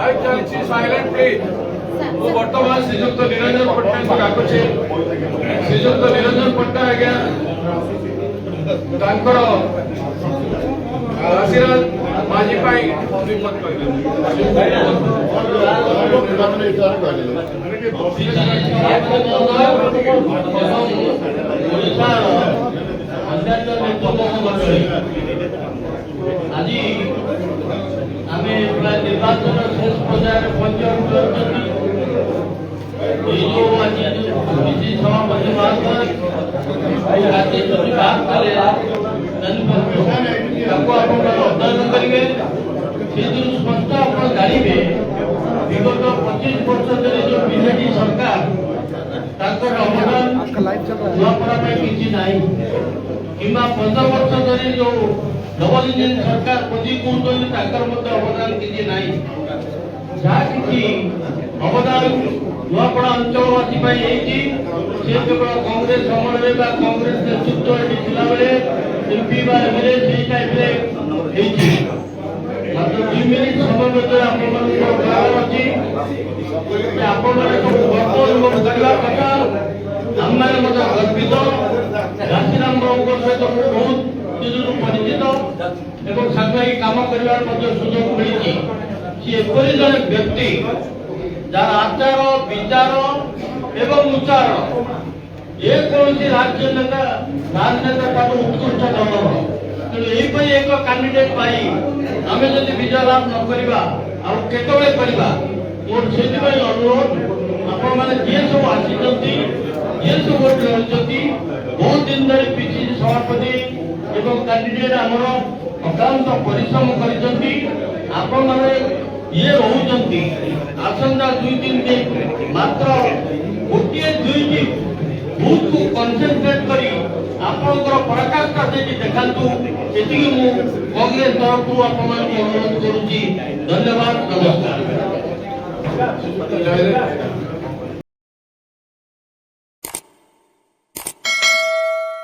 Fight चलती silently वो वर्तमान श्रीजुक्त निरंजन पट्टनायक को डाकुचे श्रीजुक्त निरंजन पट्टनायक तांकर आशीर्वाद माझी पाई श्रीमत आज आम निर्वाचन शेष पर्यायर पंचायत सभापति अध्ययन करेंगे स्पष्ट आप जानवे विगत 25 वर्ष धरी जो बीजेडी सरकार अवदान नुआपड़ा किसी ना कि 15 वर्ष धरी जो डबल इंजिन सरकार खोजी कौन अवदान किसी ना जहाँ कि अवदान नुआपड़ा अंचलवासी केवल कांग्रेस समय कांग्रेस नेतृत्व बेले एमपी एमएलए से टाइप मात्र 2 मिनिट समय मध्य कथा आम गर्वित घासीराम राव सहित बहुत दिनों परिचित एवं सांघाई काम कर सुजोग मिली एपरी जन व्यक्ति जार आचार विचार एवं उच्चार ये कौन राज्य नेता राजनेता उत्कृष्ट धरण तेणु यही एक कैंडिडेट पाई आम जब विजय लाभ न करवा मोर से अनुरोध आपण मैंने जी सब आसी जी सब रही बहुत दिन धरी पीसीसी सभापति एवं कैंडिडेट आमर अक्लांत परिश्रम कर ये रोचंती आसंता 2-3 दिन मात्र गोटे 2 दिन बूथ को कनसेंट्रेट करी आपनकर पराकाष्ठा से देखातु एति मु कांग्रेस तरफ आपन अनुरोध करूची। धन्यवाद, नमस्कार।